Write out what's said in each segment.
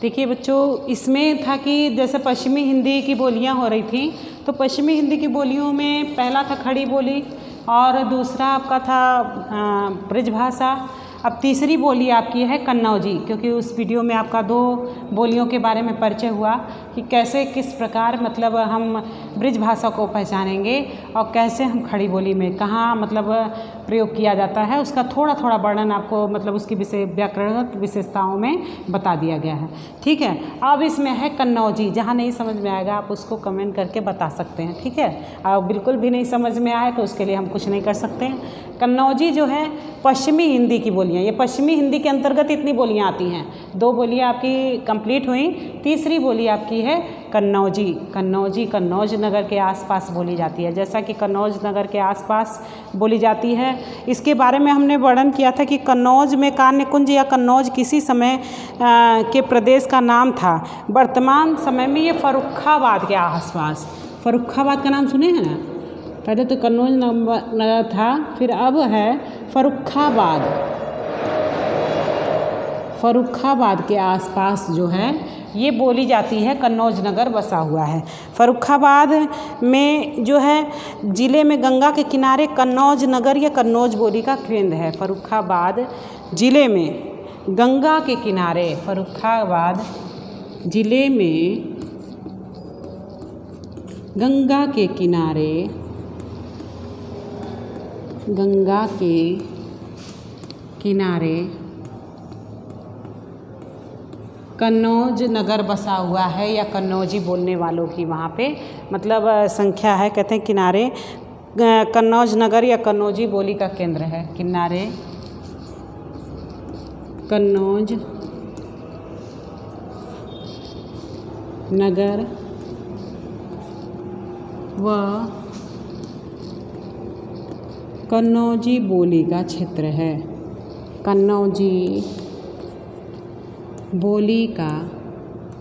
देखिए बच्चों, इसमें था कि जैसे पश्चिमी हिंदी की बोलियां हो रही थी, तो पश्चिमी हिंदी की बोलियों में पहला था खड़ी बोली और दूसरा आपका था ब्रजभाषा। अब तीसरी बोली आपकी है कन्नौजी, क्योंकि उस वीडियो में आपका 2 बोलियों के बारे में परिचय हुआ कि कैसे किस प्रकार मतलब हम ब्रजभाषा को पहचानेंगे और कैसे हम खड़ी बोली में कहाँ मतलब प्रयोग किया जाता है, उसका थोड़ा थोड़ा वर्णन आपको मतलब उसकी व्याकरणगत विशेषताओं में बता दिया गया है। ठीक है, अब इसमें है कन्नौजी। जहाँ नहीं समझ में आएगा आप उसको कमेंट करके बता सकते हैं। ठीक है, अब बिल्कुल भी नहीं समझ में आए तो उसके लिए हम कुछ नहीं कर सकते हैं। कन्नौजी जो है पश्चिमी हिंदी की बोलियाँ, ये पश्चिमी हिंदी के अंतर्गत इतनी बोलियाँ आती हैं। 2 बोलियाँ आपकी कंप्लीट हुई, तीसरी बोली आपकी है कन्नौजी। कन्नौजी कन्नौज नगर के आसपास बोली जाती है, जैसा कि कन्नौज नगर के आसपास बोली जाती है। इसके बारे में हमने वर्णन किया था कि कन्नौज में कान्य कुंज या कन्नौज किसी समय के प्रदेश का नाम था। वर्तमान समय में ये फर्रुखाबाद के आसपास, फर्रुखाबाद का नाम सुने हैं ना, पहले तो कन्नौज नगर था, फिर अब है फर्रुखाबाद। फर्रुखाबाद के आसपास जो है ये बोली जाती है, कन्नौज नगर बसा हुआ है। फर्रुखाबाद में जो है ज़िले में गंगा के किनारे कन्नौज नगर या कन्नौज बोली का केंद्र है। फर्रुखाबाद ज़िले में गंगा के किनारे, फर्रुखाबाद ज़िले में गंगा के किनारे, गंगा के किनारे कन्नौज नगर बसा हुआ है या कन्नौजी बोलने वालों की वहाँ पे मतलब संख्या है। कहते हैं किनारे कन्नौज नगर या कन्नौजी बोली का केंद्र है। किनारे कन्नौज नगर व कन्नौजी बोली का क्षेत्र है। कन्नौजी बोली का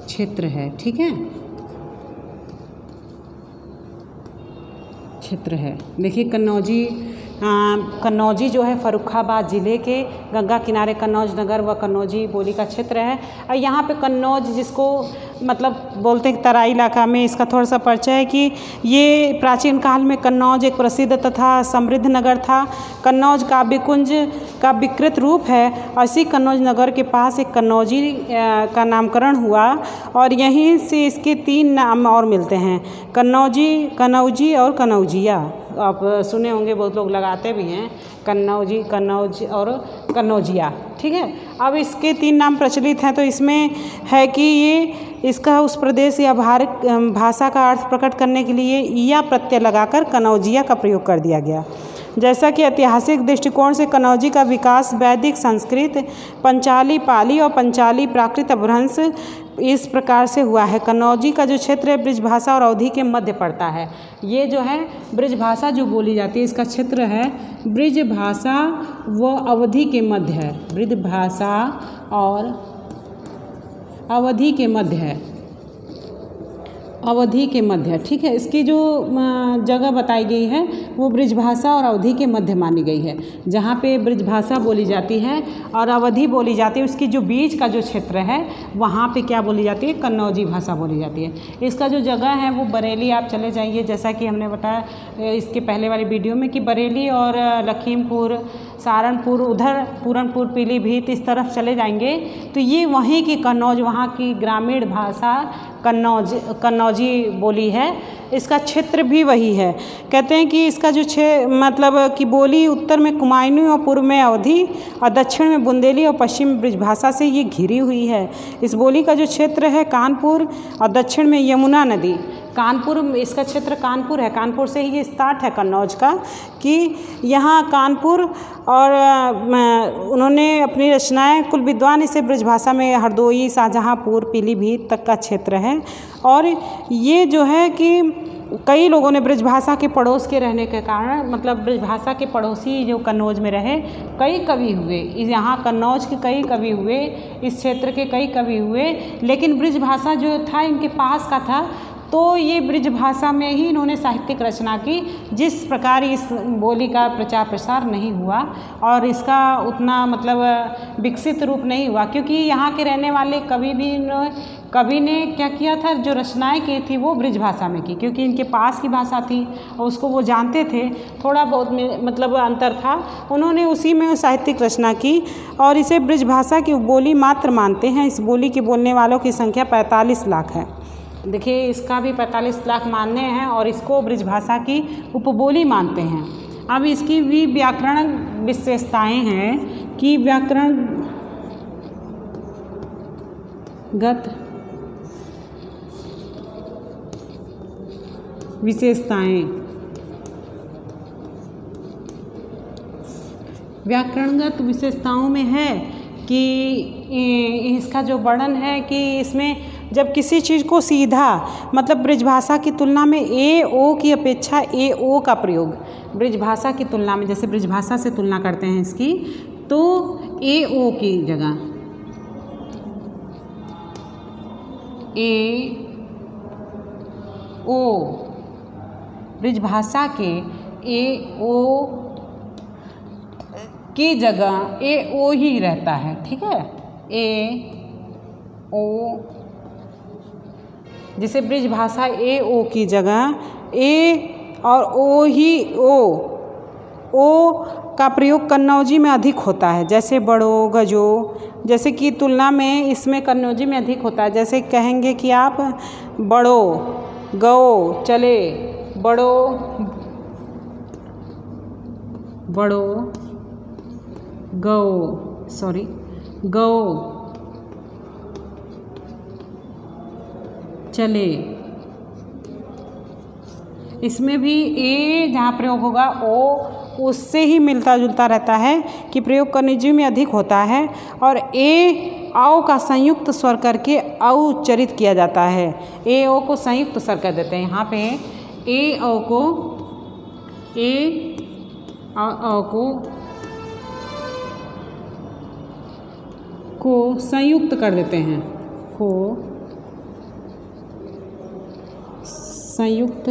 क्षेत्र है। ठीक है, क्षेत्र है। देखिए कन्नौजी जो है फर्रुखाबाद ज़िले के गंगा किनारे कन्नौज नगर व कन्नौजी बोली का क्षेत्र है। और यहाँ पे कन्नौज जिसको मतलब बोलते हैं तराई इलाका में, इसका थोड़ा सा परिचय है कि ये प्राचीन काल में कन्नौज एक प्रसिद्ध तथा समृद्ध नगर था। कन्नौज काव्यकुंज का विकृत रूप है। इसी कन्नौज नगर के पास एक कन्नौजी का नामकरण हुआ और यहीं से इसके 3 नाम और मिलते हैं, कन्नौजी, कनौजी और कनौजिया। आप सुने होंगे, बहुत लोग लगाते भी हैं कन्नौजी, कन्नौज और कन्नौजिया। ठीक है, अब इसके 3 नाम प्रचलित हैं। तो इसमें है कि ये इसका उस प्रदेश या भाषा का अर्थ प्रकट करने के लिए या प्रत्यय लगाकर कनौजिया का प्रयोग कर दिया गया। जैसा कि ऐतिहासिक दृष्टिकोण से कन्नौजी का विकास वैदिक संस्कृत, पंचाली पाली और पंचाली प्राकृत अपभ्रंश इस प्रकार से हुआ है। कन्नौजी का जो क्षेत्र है ब्रजभाषा और अवधी के मध्य पड़ता है। ये जो है ब्रजभाषा जो बोली जाती है, इसका क्षेत्र है ब्रजभाषा व अवधी के मध्य है। ब्रजभाषा और अवधि के मध्य है, अवधि के मध्य। ठीक है, इसकी जो जगह बताई गई है वो ब्रजभाषा और अवधि के मध्य मानी गई है। जहाँ पे ब्रजभाषा बोली जाती है और अवधि बोली जाती है, उसकी जो बीच का जो क्षेत्र है वहाँ पे क्या बोली जाती है, कन्नौजी भाषा बोली जाती है। इसका जो जगह है वो बरेली आप चले जाइए, जैसा कि हमने बताया इसके पहले वाली वीडियो में कि बरेली और लखीमपुर, सहारनपुर, उधर पूरनपुर, पीलीभीत इस तरफ चले जाएंगे तो ये वहीं की कन्नौज, वहाँ की ग्रामीण भाषा कन्नौजी बोली है। इसका क्षेत्र भी वही है। कहते हैं कि इसका जो मतलब कि बोली उत्तर में कुमायूनी और पूर्व में अवधि और दक्षिण में बुंदेली और पश्चिम में ब्रजभाषा से ये घिरी हुई है। इस बोली का जो क्षेत्र है कानपुर और दक्षिण में यमुना नदी। कानपुर, इसका क्षेत्र कानपुर है, कानपुर से ही ये स्टार्ट है कन्नौज का, कि यहाँ कानपुर और उन्होंने अपनी रचनाएं, कुल विद्वान इसे ब्रजभाषा में हरदोई, शाहजहाँपुर, पीलीभीत तक का क्षेत्र है। और ये जो है कि कई लोगों ने ब्रजभाषा के पड़ोस के रहने के कारण, मतलब ब्रजभाषा के पड़ोसी जो कन्नौज में रहे, कई कवि हुए। यहाँ कन्नौज के कई कवि हुए, इस क्षेत्र के कई कवि हुए, लेकिन ब्रजभाषा जो था इनके पास का था तो ये ब्रिज भाषा में ही इन्होंने साहित्यिक रचना की, जिस प्रकार इस बोली का प्रचार प्रसार नहीं हुआ और इसका उतना मतलब विकसित रूप नहीं हुआ, क्योंकि यहाँ के रहने वाले कवि ने क्या किया था, जो रचनाएं की थी वो ब्रिज भाषा में की, क्योंकि इनके पास की भाषा थी और उसको वो जानते थे। थोड़ा बहुत मतलब अंतर था, उन्होंने उसी में साहित्यिक रचना की और इसे ब्रिज भाषा की बोली मात्र मानते हैं। इस बोली के बोलने वालों की संख्या 45 लाख है। देखिए, इसका भी 45 लाख मानने हैं और इसको ब्रिज भाषा की उपबोली मानते हैं। अब इसकी भी व्याकरण विशेषताएं हैं कि व्याकरणगत विशेषताएं, व्याकरणगत विशेषताओं में है कि इसका जो वर्णन है कि इसमें जब किसी चीज़ को सीधा मतलब ब्रिज भाषा की तुलना में ए ओ की अपेक्षा ए ओ का प्रयोग, ब्रिज भाषा की तुलना में, जैसे ब्रिज भाषा से तुलना करते हैं इसकी, तो ए ओ की जगह ए ओ, ब्रिज भाषा के ए ओ की जगह ए ओ ही रहता है। ठीक है, ए ओ, जैसे ब्रिज भाषा ए ओ की जगह ए और ओ ही ओ का प्रयोग कन्नौजी में अधिक होता है, जैसे बड़ो गजो, जैसे कि तुलना में इसमें कन्नौजी में अधिक होता है। जैसे कहेंगे कि आप बड़ो गओ चले, बड़ो गओ चले, इसमें भी ए जहाँ प्रयोग होगा ओ उससे ही मिलता जुलता रहता है कि प्रयोग कन्नौजी में अधिक होता है और ए औ का संयुक्त स्वर करके औ उच्चरित किया जाता है। ए ओ को संयुक्त स्वर कर देते हैं। यहाँ पे ए औ को संयुक्त कर देते हैं, संयुक्त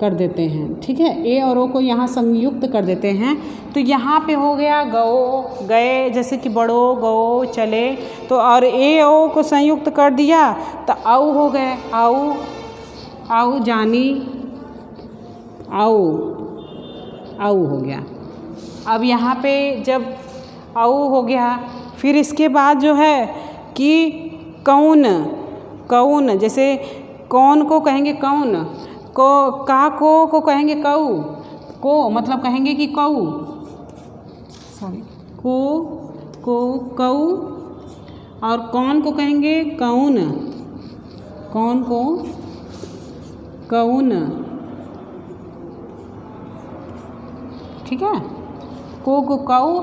कर देते हैं। ठीक है, ए और ओ को यहाँ संयुक्त कर देते हैं, तो यहाँ पे हो गया गओ गए, जैसे कि बड़ो गओ चले, तो और ए ओ को संयुक्त कर दिया तो औ हो गए, औ जानी, औ हो गया। अब यहाँ पे जब औ हो गया, फिर इसके बाद जो है कि कौन, जैसे कौन को कहेंगे कौन, को कहेंगे कऊ, को मतलब कहेंगे कि कऊ, को कऊ, और कौन को कहेंगे कौन, कौन को कौन। ठीक है, को कऊ,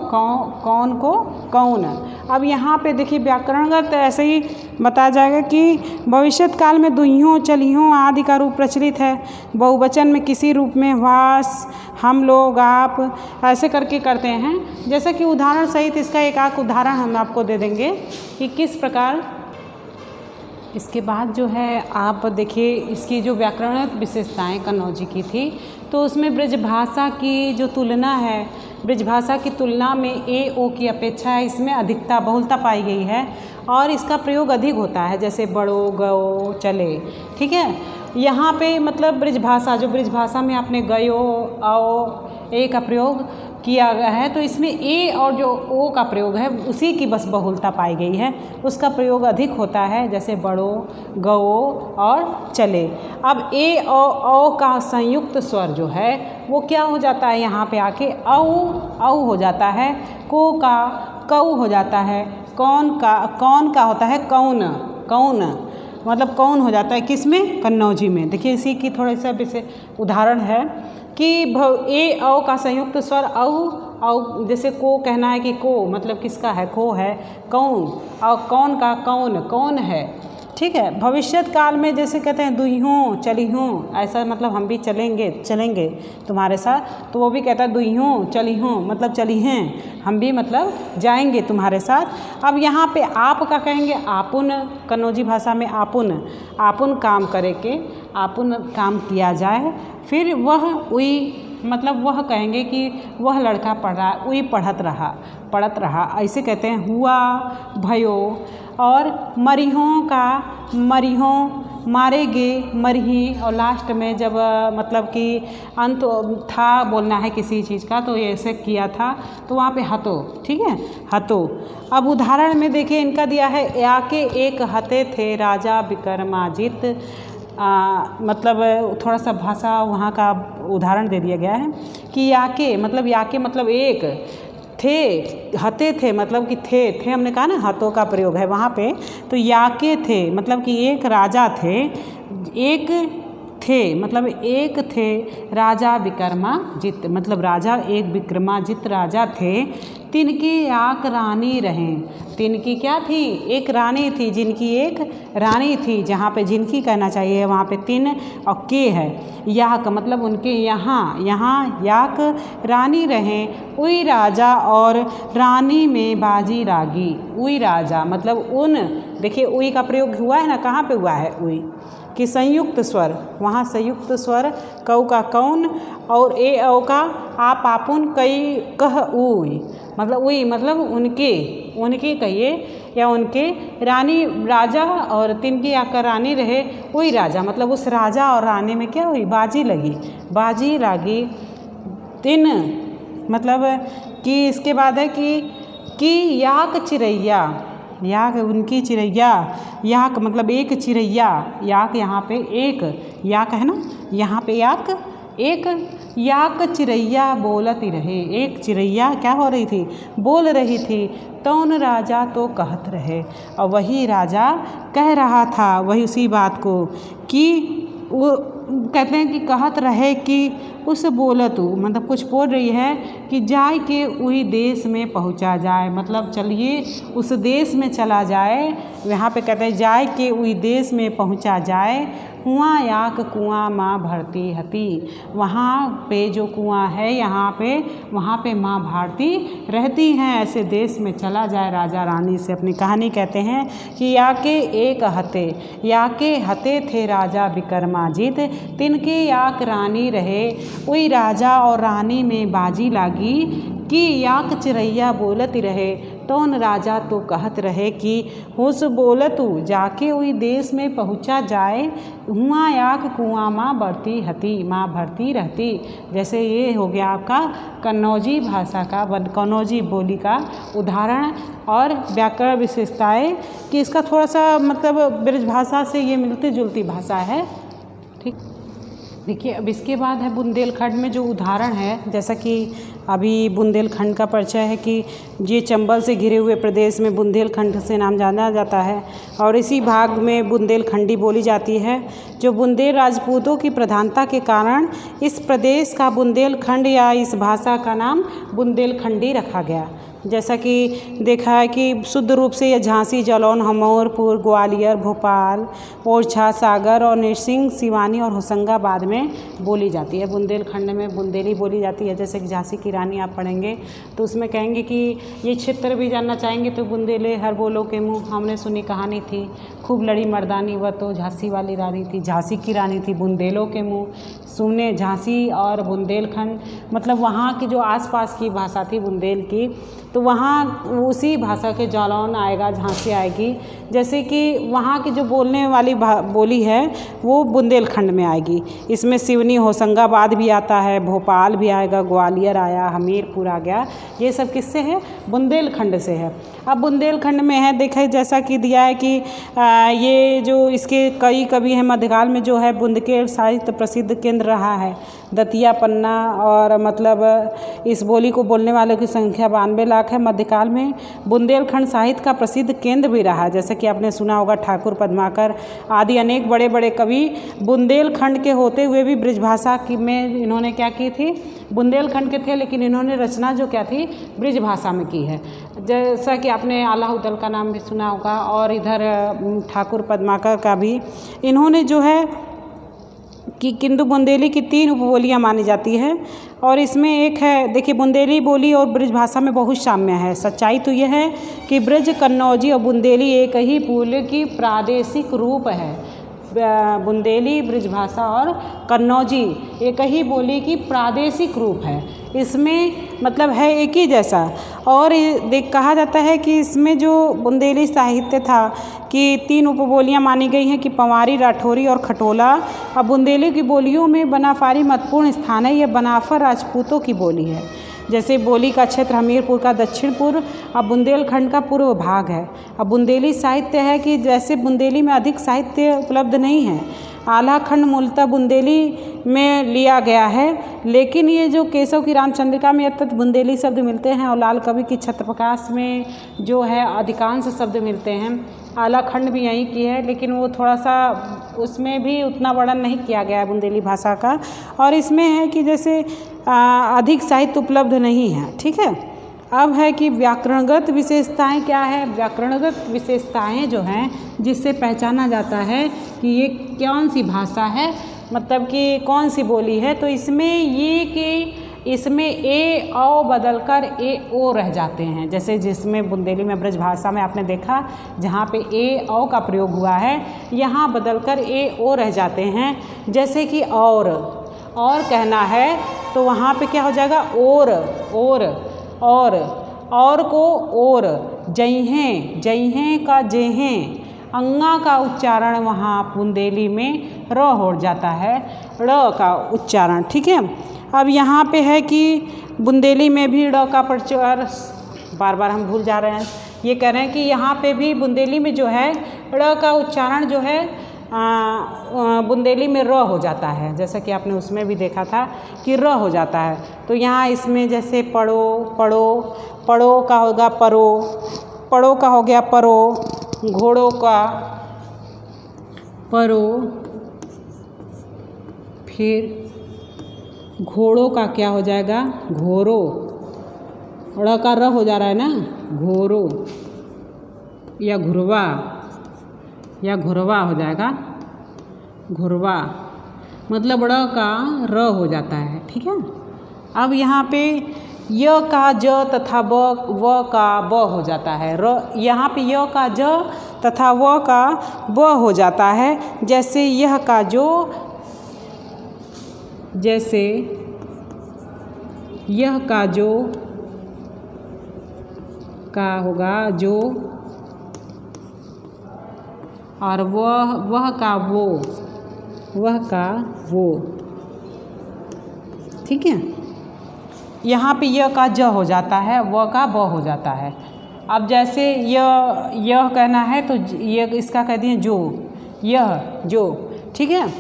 कौन को कौन। अब यहाँ पे देखिए व्याकरणगत ऐसे ही बताया जाएगा कि भविष्यत काल में दुहियों चलियों आदि का रूप प्रचलित है। बहुवचन में किसी रूप में वास, हम लोग, आप ऐसे करके करते हैं। जैसे कि उदाहरण सहित इसका एक उदाहरण हम आपको दे देंगे कि किस प्रकार। इसके बाद जो है आप देखिए इसकी जो व्याकरणगत विशेषताएं कन्नौजी की थी, तो उसमें ब्रजभाषा की जो तुलना है, ब्रजभाषा की तुलना में ए ओ की अपेक्षा इसमें अधिकता बहुलता पाई गई है और इसका प्रयोग अधिक होता है, जैसे बड़ो गओ चले। ठीक है, यहाँ पे मतलब ब्रजभाषा, जो ब्रजभाषा में आपने गयो आओ ए का प्रयोग किया गया है, तो इसमें ए और जो ओ का प्रयोग है उसी की बस बहुलता पाई गई है, उसका प्रयोग अधिक होता है, जैसे बड़ो गओ और चले। अब ए औ का संयुक्त स्वर जो है वो क्या हो जाता है, यहाँ पे आके औ हो जाता है, को का कऊ हो जाता है, कौन का होता है कौन, मतलब कौन हो जाता है किसमें, कन्नौजी में। देखिए इसी की थोड़े सा उदाहरण है कि ए औ का संयुक्त स्वर औ, जैसे को कहना है कि को मतलब किसका है, को है कौन, और कौन का कौन है। ठीक है। भविष्यत काल में जैसे कहते हैं दुई हूँ चली हूँ, ऐसा मतलब हम भी चलेंगे तुम्हारे साथ, तो वो भी कहता है दुई हूँ चली हूँ मतलब चली हैं, हम भी मतलब जाएंगे तुम्हारे साथ। अब यहाँ पे आप का कहेंगे आपुन, कन्नौजी भाषा में आपुन काम करे के, आपुन काम किया जाए। फिर वह उई मतलब वह कहेंगे कि वह लड़का पढ़ रहा, उई पढ़त रहा, ऐसे कहते हैं हुआ भयो। और मरिहों का मरिहों, मारेगे मरही, और लास्ट में जब मतलब कि अंत था बोलना है किसी चीज़ का तो ये ऐसे किया था तो वहाँ पे हतो, ठीक है, हतो। अब उदाहरण में देखिए इनका दिया है याके एक हते थे राजा विक्रमाजित, मतलब थोड़ा सा भाषा वहाँ का उदाहरण दे दिया गया है कि याके मतलब एक थे, हते थे मतलब कि थे हमने कहा ना हतों का प्रयोग है वहाँ पे, तो याके थे मतलब कि एक राजा थे, एक थे राजा विक्रमाजित, मतलब राजा एक विक्रमाजित राजा थे। तिनकी याक रानी रहें, तिनकी क्या थी, एक रानी थी, जिनकी एक रानी थी, जहाँ पे जिनकी कहना चाहिए वहाँ पे तिन और के है। याक मतलब उनके यहाँ याक रानी रहें, उई राजा और रानी में बाजी रागी। उई राजा मतलब उन, देखिए उई का प्रयोग हुआ है ना, कहाँ पे हुआ है उई कि संयुक्त स्वर, वहाँ संयुक्त स्वर कऊ का कौन और ए औ का आप आपुन कई कह उई, मतलब उई मतलब उनके कहिए या उनके रानी राजा और तिनकी आकर रानी रहे, उई राजा मतलब उस राजा और रानी में क्या हुई, बाजी लागी। तिन मतलब कि इसके बाद है कि याक चिरैया, याक उनकी चिरैया, याक मतलब एक चिरैया, याक यहाँ पे एक याक है ना, यहाँ पे याक एक, याक चिरैया बोलती रहे, एक चिरैया क्या हो रही थी, बोल रही थी। तौन राजा तो कहत रहे, और वही राजा कह रहा था वही उसी बात को कि वो कहते हैं कि कहत रहे कि उस बोलतू मतलब कुछ बोल रही है कि जाए के उही देश में पहुंचा जाए, मतलब चलिए उस देश में चला जाए। यहाँ पे कहते हैं जाए के उही देश में पहुंचा जाए। हुआ याक कुआं माँ भरती हती, वहाँ पे जो कुआं है यहाँ पे वहाँ पे माँ भारती रहती हैं, ऐसे देश में चला जाए राजा रानी से अपनी कहानी कहते हैं कि याके एक हते, याके हते थे राजा विक्रमाजित, तिनके याक रानी रहे, उई राजा और रानी में बाजी लागी कि याक चिरैया बोलती रहे। तौन राजा तो कहत रहे कि होश बोलतू जाके उई देश में पहुँचा जाए। हुआ याक कुआं माँ बढ़ती हती, माँ भरती रहती। जैसे ये हो गया आपका कन्नौजी भाषा का, कन्नौजी बोली का उदाहरण और व्याकरण विशेषताएँ कि इसका थोड़ा सा मतलब ब्रज भाषा से ये मिलती जुलती भाषा है। ठीक, देखिए अब इसके बाद है बुंदेलखंड में जो उदाहरण है, जैसा कि अभी बुंदेलखंड का परिचय है कि ये चंबल से घिरे हुए प्रदेश में बुंदेलखंड से नाम जाना जाता है और इसी भाग में बुंदेलखंडी बोली जाती है। जो बुंदेल राजपूतों की प्रधानता के कारण इस प्रदेश का बुंदेलखंड या इस भाषा का नाम बुंदेलखंडी रखा गया। जैसा कि देखा है कि शुद्ध रूप से यह झांसी, जालौन, हमीरपुर, ग्वालियर, भोपाल, ओरछा, सागर और नरसिंह, सिवानी और होशंगाबाद में बोली जाती है। बुंदेलखंड में बुंदेली बोली जाती है। जैसे कि झांसी की रानी आप पढ़ेंगे तो उसमें कहेंगे कि ये क्षेत्र भी जानना चाहेंगे तो बुंदेले हर बोलो के मुँह, हमने सुनी कहानी थी, खूब लड़ी मर्दानी वह तो झांसी वाली रानी थी, झांसी की रानी थी, बुंदेलों के मुँह सुने। झांसी और बुंदेलखंड मतलब वहाँ की जो आसपास की भाषा थी बुंदेल की, तो वहाँ उसी भाषा के जालौन आएगा, झांसी आएगी। जैसे कि वहाँ की जो बोलने वाली बोली है वो बुंदेलखंड में आएगी। इसमें सिवनी, होशंगाबाद भी आता है, भोपाल भी आएगा, ग्वालियर आया, हमीरपुर आ गया, ये सब किससे है, बुंदेलखंड से है। अब बुंदेलखंड में है देखे जैसा कि दिया है कि ये जो इसके कई कवि हैं, मध्यकाल में जो है बुंदेल साहित्य प्रसिद्ध केंद्र रहा है। दतिया पन्ना, और मतलब इस बोली को बोलने वालों की संख्या 92 लाख है। मध्यकाल में बुंदेलखंड साहित्य का प्रसिद्ध केंद्र भी रहा, जैसे कि आपने सुना होगा ठाकुर पद्माकर आदि अनेक बड़े बड़े कवि बुंदेलखंड के होते हुए भी ब्रिजभाषा में इन्होंने क्या की थी, बुंदेलखंड के थे लेकिन इन्होंने रचना जो क्या थी, ब्रिजभाषा में की है। जैसा कि आपने अलाउद्दीन का नाम भी सुना होगा, और इधर ठाकुर पद्माकर का भी। इन्होंने जो है कि किंतु बुंदेली की 3 उपबोलियाँ मानी जाती है, और इसमें एक है, देखिए बुंदेली बोली और ब्रिजभाषा में बहुत साम्य है। सच्चाई तो यह है कि ब्रिज, कन्नौजी और बुंदेली एक ही बोली की प्रादेशिक रूप है। बुंदेली, ब्रिजभाषा और कन्नौजी एक ही बोली की प्रादेशिक रूप है। इसमें मतलब है एक ही जैसा। और कहा जाता है कि इसमें जो बुंदेली साहित्य था कि 3 उपबोलियाँ मानी गई हैं कि पंवारी, राठौरी और खटोला। अब बुंदेली की बोलियों में बनाफारी महत्वपूर्ण स्थान है। यह बनाफर राजपूतों की बोली है। जैसे बोली का क्षेत्र हमीरपुर का दक्षिण पूर्व, अब बुंदेलखंड का पूर्व भाग है। अब बुंदेली साहित्य है कि जैसे बुंदेली में अधिक साहित्य उपलब्ध नहीं है। आला खंड मूलतः बुंदेली में लिया गया है, लेकिन ये जो केशव की रामचंद्रिका में तत् बुंदेली शब्द मिलते हैं, और लाल कवि की छत्रप्रकाश में जो है अधिकांश शब्द मिलते हैं। आला खंड भी यहीं की है, लेकिन वो थोड़ा सा उसमें भी उतना वर्णन नहीं किया गया है बुंदेली भाषा का। और इसमें है कि जैसे अधिक साहित्य उपलब्ध नहीं है। ठीक है। अब है कि व्याकरणगत विशेषताएं क्या है। व्याकरणगत विशेषताएं जो हैं जिससे पहचाना जाता है कि ये कौन सी भाषा है, मतलब कि कौन सी बोली है। तो इसमें ये कि इसमें ए औ बदलकर ए ओ रह जाते हैं। जैसे जिसमें बुंदेली में ब्रजभाषा में आपने देखा जहाँ पे ए औ का प्रयोग हुआ है, यहाँ बदलकर ए ओ रह जाते हैं। जैसे कि और कहना है तो वहाँ पे क्या हो जाएगा, और को और, जइहें का जेहें, अंगा का उच्चारण वहाँ बुंदेली में र हो जाता है, ड़ का उच्चारण। ठीक है। अब यहाँ पे है कि बुंदेली में भी ड़ का प्रचार, बार बार हम भूल जा रहे हैं। ये कह रहे हैं कि यहाँ पे भी बुंदेली में जो है ड़ का उच्चारण जो है बुंदेली में र हो जाता है। जैसा कि आपने उसमें भी देखा था कि र हो जाता है। तो यहाँ इसमें जैसे पड़ो का होगा पड़ो का हो गया परो, घोड़ों का परो, फिर घोड़ों का क्या हो जाएगा, घोरो, ड़ का र हो जा रहा है ना, घोरो या घुरवा हो जाएगा, घुरवा, मतलब ड़ का र हो जाता है। ठीक है। अब यहाँ पे य का ज तथा व का ब हो जाता है। यहाँ पे य का ज तथा व का ब हो जाता है। जैसे यह का जो, जैसे यह का जो का होगा जो, और वह का वो। ठीक है। यहाँ पे य का ज हो जाता है, व का ब हो जाता है। अब जैसे यह कहना है तो ये इसका कह दिए जो। ठीक है।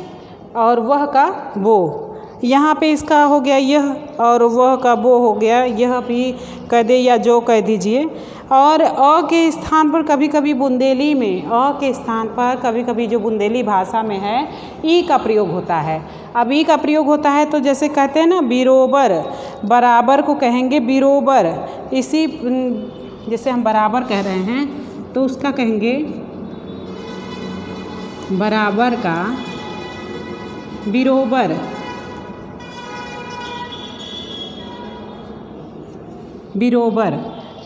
और वह का वो, यहाँ पे इसका हो गया यह, और वह का वो हो गया, यह भी कह दे या जो कह दीजिए। और अ के स्थान पर कभी कभी बुंदेली में, अ के स्थान पर कभी कभी जो बुंदेली भाषा में है ई का प्रयोग होता है। अब ई का प्रयोग होता है तो जैसे कहते हैं ना बिरोबर, बराबर को कहेंगे बिरोबर। इसी जैसे हम बराबर कह रहे हैं तो उसका कहेंगे बराबर का बिरोबर,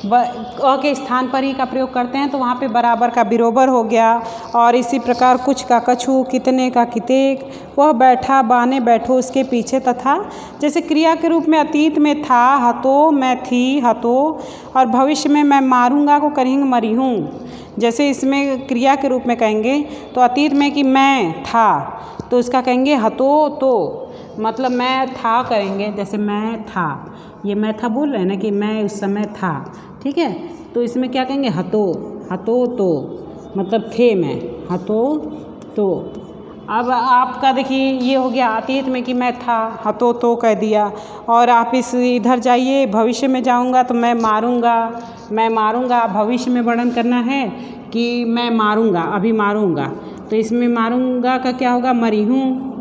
अ के स्थान पर ही का प्रयोग करते हैं तो वहाँ पे बराबर का बिरोबर हो गया। और इसी प्रकार कुछ का कछु, कितने का कितेक, वह बैठा बाने बैठो उसके पीछे। तथा जैसे क्रिया के रूप में अतीत में था हतो, मैं थी हतो, और भविष्य में मैं मारूंगा को करेंगे मरी हूँ। जैसे इसमें क्रिया के रूप में कहेंगे तो अतीत में कि मैं था तो इसका कहेंगे हतो, तो मतलब मैं था करेंगे। जैसे मैं था, ये मैं था बोल रहे हैं ना कि मैं उस समय था। ठीक है। तो इसमें क्या कहेंगे हतो तो, मतलब थे मैं, हतो तो। अब आपका देखिए ये हो गया अतीत में कि मैं था, हतो तो कह दिया, और आप इस इधर जाइए भविष्य में जाऊंगा तो मैं मारूंगा। भविष्य में वर्णन करना है कि मैं मारूंगा, अभी मारूंगा, तो इसमें मारूंगा का क्या होगा, मरी हूँ,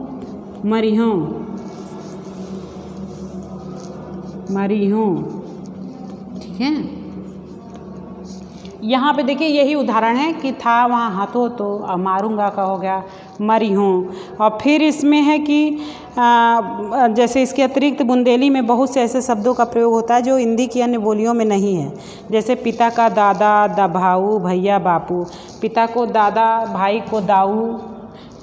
ठीक है। यहाँ पे देखिए यही उदाहरण है कि था वहाँ हाथों तो, अब मारूंगा का हो गया मरी हूँ। और फिर इसमें है कि जैसे इसके अतिरिक्त बुंदेली में बहुत से ऐसे शब्दों का प्रयोग होता है जो हिंदी की अन्य बोलियों में नहीं है। जैसे पिता का दादा, भाऊ, भैया, बापू। पिता को दादा, भाई को दाऊ,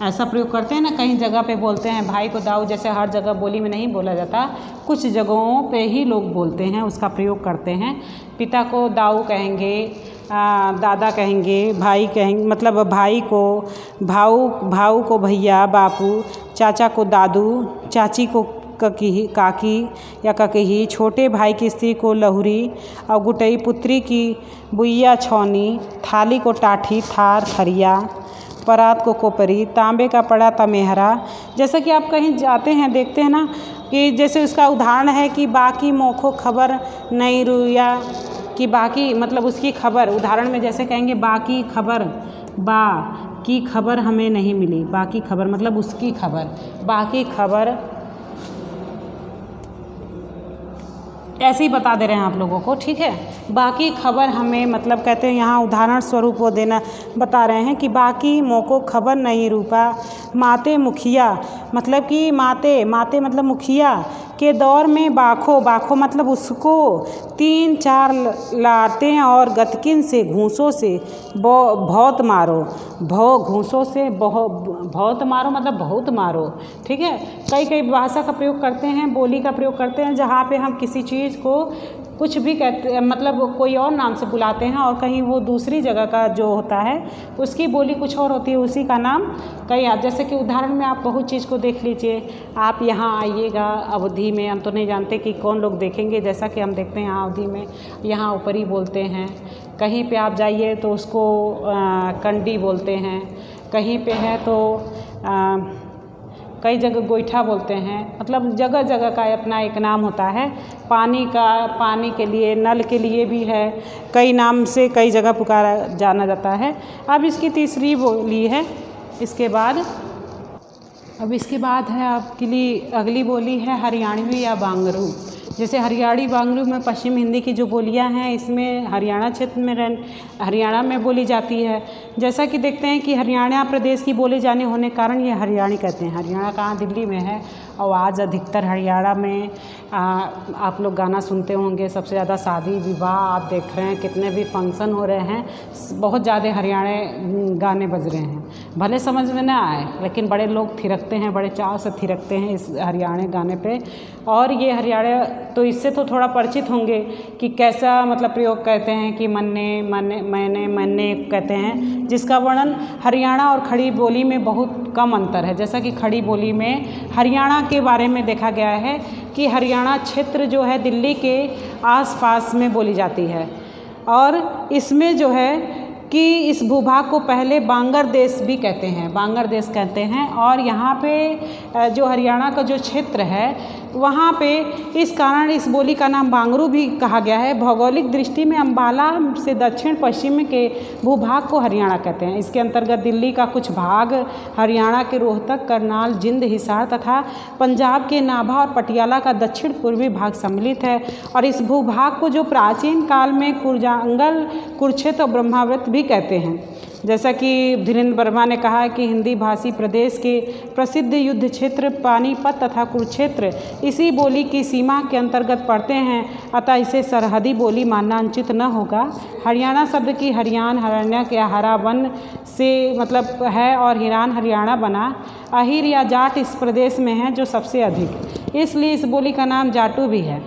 ऐसा प्रयोग करते हैं ना, कई जगह पे बोलते हैं भाई को दाऊ, जैसे हर जगह बोली में नहीं बोला जाता, कुछ जगहों पे ही लोग बोलते हैं, उसका प्रयोग करते हैं। पिता को दाऊ कहेंगे, दादा कहेंगे, भाई कहेंगे, मतलब भाई को भाऊ को भैया, बापू, चाचा को दादू, चाची को काकी या ककही, छोटे भाई की स्त्री को लहुरी, और गुटई पुत्री की बुइया छौनी, थाली को टाठी, थार थरिया, परात को कोपरी, तांबे का पड़ा तमेहरा। जैसा कि आप कहीं जाते हैं देखते हैं ना कि जैसे उसका उदाहरण है कि बाकी मोखो खबर नहीं रुया, कि बाकी मतलब उसकी खबर, उदाहरण में जैसे कहेंगे बाकी खबर हमें नहीं मिली, बाकी खबर मतलब उसकी खबर, बाकी खबर ऐसे ही बता दे रहे हैं आप लोगों को, ठीक है। बाकी खबर हमें मतलब कहते हैं यहाँ उदाहरण स्वरूप वो बता रहे हैं कि बाकी मोको खबर नहीं रूपा, माते मुखिया मतलब कि माते मतलब मुखिया के दौर में बाखो मतलब उसको 3-4 लातें और गतकिन से घूंसों से बहुत मारो, घूंसों से बहुत मारो मतलब बहुत मारो, ठीक है। कई भाषा का प्रयोग करते हैं, बोली का प्रयोग करते हैं जहाँ पे हम किसी चीज़ को कुछ भी कहते मतलब कोई और नाम से बुलाते हैं, और कहीं वो दूसरी जगह का जो होता है उसकी बोली कुछ और होती है, उसी का नाम कई आप, जैसे कि उदाहरण में आप बहुत चीज़ को देख लीजिए। आप यहाँ आइएगा अवधि में, हम तो नहीं जानते कि कौन लोग देखेंगे, जैसा कि हम देखते हैं यहाँ अवधि में यहाँ ऊपरी बोलते हैं, कहीं पे आप जाइए तो उसको कंडी बोलते हैं, कहीं पे है तो कई जगह गोईठा बोलते हैं, मतलब जगह जगह का अपना एक नाम होता है। पानी के लिए, नल के लिए भी है, कई नाम से कई जगह पुकारा जाना जाता है। अब इसकी तीसरी बोली है, इसके बाद है आपके लिए अगली बोली है हरियाणवी या बांगरू। जैसे हरियाणी बांगरू में पश्चिम हिंदी की जो बोलियां हैं, इसमें हरियाणा क्षेत्र में हरियाणा में बोली जाती है। जैसा कि देखते हैं कि हरियाणा प्रदेश की बोले जाने होने के कारण ये हरियाणी कहते हैं। हरियाणा कहाँ, दिल्ली में है, और आज अधिकतर हरियाणा में आप लोग गाना सुनते होंगे, सबसे ज़्यादा शादी विवाह आप देख रहे हैं, कितने भी फंक्शन हो रहे हैं, बहुत ज़्यादा हरियाणा गाने बज रहे हैं। भले समझ में ना आए, लेकिन बड़े लोग थिरकते हैं, बड़े चाव से थिरकते हैं इस हरियाणा गाने पे। और ये हरियाणा तो इससे तो थोड़ा परिचित होंगे कि कैसा मतलब प्रयोग कहते हैं कि मैंने कहते हैं, जिसका वर्णन हरियाणा और खड़ी बोली में बहुत कम अंतर है। जैसा कि खड़ी बोली में हरियाणा के बारे में देखा गया है कि हरियाणा क्षेत्र जो है दिल्ली के आसपास में बोली जाती है, और इसमें जो है कि इस भूभाग को पहले बांगर देश भी कहते हैं, बांगर देश कहते हैं। और यहाँ पे जो हरियाणा का जो क्षेत्र है वहाँ पे इस कारण इस बोली का नाम बांगरू भी कहा गया है। भौगोलिक दृष्टि में अम्बाला से दक्षिण पश्चिम के भूभाग को हरियाणा कहते हैं। इसके अंतर्गत दिल्ली का कुछ भाग, हरियाणा के रोहतक, करनाल, जिंद, हिसार तथा पंजाब के नाभा और पटियाला का दक्षिण पूर्वी भाग सम्मिलित है। और इस भूभाग को जो प्राचीन काल में कुरजांगल, कुरुक्षेत्र और ब्रह्मावृत भी कहते हैं। जैसा कि धीरेन्द्र वर्मा ने कहा कि हिंदी भाषी प्रदेश के प्रसिद्ध युद्ध क्षेत्र पानीपत तथा कुरुक्षेत्र इसी बोली की सीमा के अंतर्गत पड़ते हैं, अतः इसे सरहदी बोली मानना अनुचित न होगा। हरियाणा शब्द की हरण्यक या हरा वन से मतलब है, और हिरान हरियाणा बना। अहिर या जाट इस प्रदेश में है जो सबसे अधिक, इसलिए इस बोली का नाम जाटू भी है।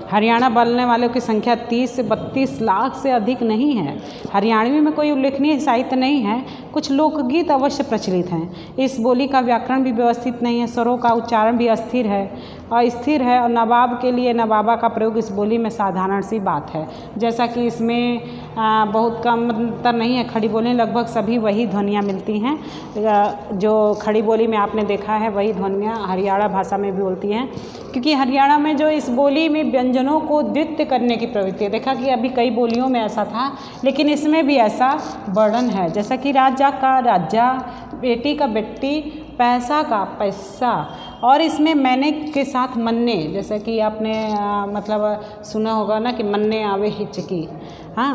हरियाणा बोलने वालों की संख्या 30 से 32 लाख से अधिक नहीं है। हरियाणवी में कोई उल्लेखनीय साहित्य नहीं है, कुछ लोकगीत अवश्य प्रचलित हैं। इस बोली का व्याकरण भी व्यवस्थित नहीं है, स्वरों का उच्चारण भी अस्थिर है। अस्थिर है और नवाब के लिए नवाबा का प्रयोग इस बोली में साधारण सी बात है। जैसा कि इसमें बहुत कम अंतर नहीं है, खड़ी बोली लगभग सभी वही ध्वनियाँ मिलती हैं जो खड़ी बोली में आपने देखा है, वही ध्वनियाँ हरियाणा भाषा में भी बोलती हैं, क्योंकि हरियाणा में जो इस बोली में व्यंजनों को द्वित्व करने की प्रवृत्ति है। देखा कि अभी कई बोलियों में ऐसा था, लेकिन इसमें भी ऐसा वर्णन है। जैसा कि राजा का राजा, बेटी का बेटी, पैसा का पैसा, और इसमें मैंने के साथ मन्ने, जैसे कि आपने मतलब सुना होगा ना कि मन्ने आवे हिचकी। हाँ,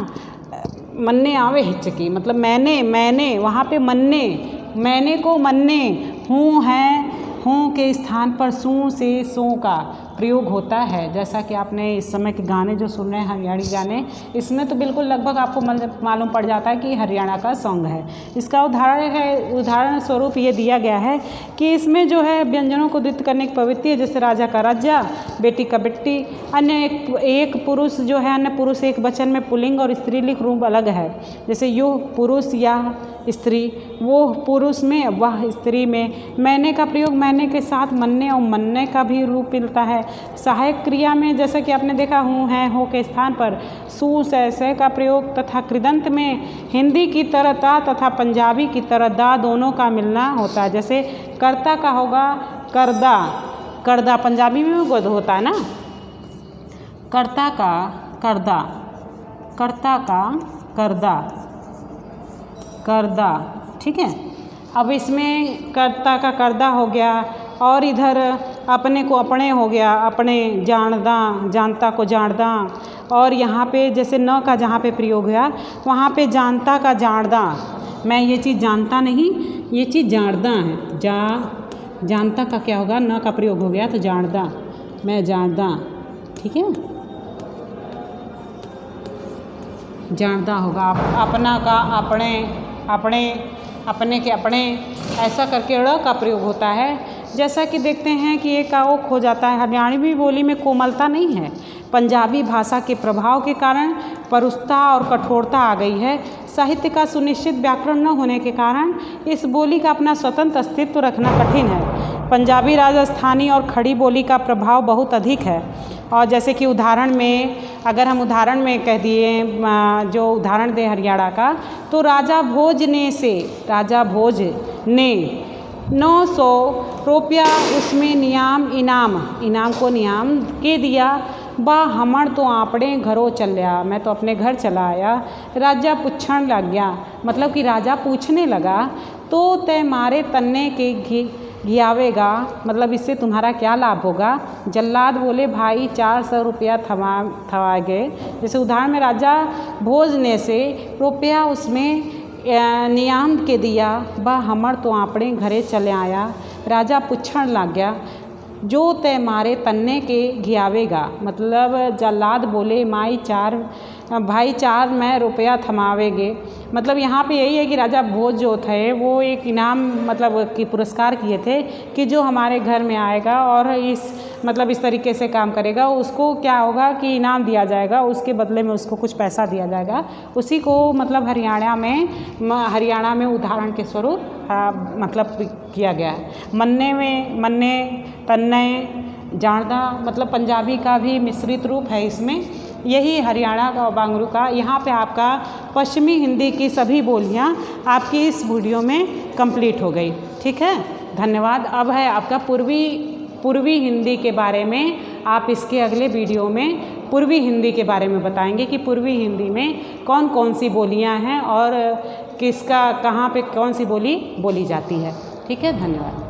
मन्ने आवे हिचकी मतलब मैंने वहाँ पे मैंने को मन्ने, हूँ है, हूँ के स्थान पर सू से सो का प्रयोग होता है। जैसा कि आपने इस समय के गाने जो सुन रहे हैं हरियाणवी गाने, इसमें तो बिल्कुल लगभग आपको मालूम पड़ जाता है कि हरियाणा का सॉन्ग है। इसका उदाहरण स्वरूप ये दिया गया है कि इसमें जो है व्यंजनों को द्वित्व करने की प्रवृत्ति है, जैसे राजा का राजा, बेटी का बेटी। अन्य एक पुरुष जो है, अन्य पुरुष एक वचन में पुल्लिंग और स्त्रीलिंग रूप अलग है। जैसे यो पुरुष या स्त्री, वो पुरुष में वह स्त्री में। मैंने का प्रयोग मैंने के साथ मन्ने और मन्ने का भी रूप मिलता है। सहायक क्रिया में जैसा कि आपने देखा हूँ है, हो के स्थान पर सू से का प्रयोग, तथा कृदंत में हिंदी की तरह ता तथा पंजाबी की तरह दा दोनों का मिलना होता है। जैसे कर्ता का होगा करदा, करदा पंजाबी में भी होता है ना, कर्ता का करदा, कर्ता का करदा, करदा, ठीक है। अब इसमें कर्ता का करदा हो गया, और इधर अपने को अपने हो गया, अपने जानदा, जानता को जानदा। और यहाँ पे जैसे न का जहाँ पे प्रयोग हुआ, वहाँ पे जानता का जानदा, मैं ये चीज़ जानता नहीं, ये चीज़ जानदा है। जानता का क्या होगा, न का प्रयोग हो गया तो जानदा, मैं जानदा, ठीक है, जानदा होगा। अपना का अपने, अपने के अपने, ऐसा करके ड़ का प्रयोग होता है। जैसा कि देखते हैं कि एक का ओक हो जाता है। हरियाणवी बोली में कोमलता नहीं है, पंजाबी भाषा के प्रभाव के कारण परुषता और कठोरता आ गई है। साहित्य का सुनिश्चित व्याकरण न होने के कारण इस बोली का अपना स्वतंत्र अस्तित्व रखना कठिन है। पंजाबी, राजस्थानी और खड़ी बोली का प्रभाव बहुत अधिक है। और जैसे कि उदाहरण में, अगर हम उदाहरण में कह दिए, जो उदाहरण दे हरियाणा का, तो राजा भोज ने से, राजा भोज ने 900 रुपया उसमें इनाम को नियाम के दिया। बा हमर तो आपने घरों चलिया, मैं तो अपने घर चला आया। राजा पूछण लग गया, मतलब कि राजा पूछने लगा, तो तय मारे तन्ने के घियावेगा, मतलब इससे तुम्हारा क्या लाभ होगा। जल्लाद बोले भाई 400 रुपया थमा गए। जैसे उदाहरण में राजा भोज ने से रुपया उसमें नियाम के दिया, बा हमर तो आपने घरे चले आया। राजा पूछण लग गया, जो तय मारे तन्ने के घियावेगा, मतलब जल्लाद बोले भाई 4 मैं रुपया थमावेगे। मतलब यहाँ पे यही है कि राजा भोज जो थे वो एक इनाम मतलब कि पुरस्कार किए थे कि जो हमारे घर में आएगा और इस तरीके से काम करेगा, उसको क्या होगा कि इनाम दिया जाएगा, उसके बदले में उसको कुछ पैसा दिया जाएगा। उसी को मतलब हरियाणा में उदाहरण के स्वरूप मतलब किया गया है। मन्ने तन्ने जानदा, मतलब पंजाबी का भी मिश्रित रूप है इसमें। यही हरियाणा का और बांगरू का। यहाँ पे आपका पश्चिमी हिंदी की सभी बोलियाँ आपकी इस वीडियो में कंप्लीट हो गई। ठीक है, धन्यवाद। अब है आपका पूर्वी हिंदी के बारे में। आप इसके अगले वीडियो में पूर्वी हिंदी के बारे में बताएंगे कि पूर्वी हिंदी में कौन कौन सी बोलियाँ हैं और कहाँ पे कौन सी बोली बोली जाती है। ठीक है, धन्यवाद।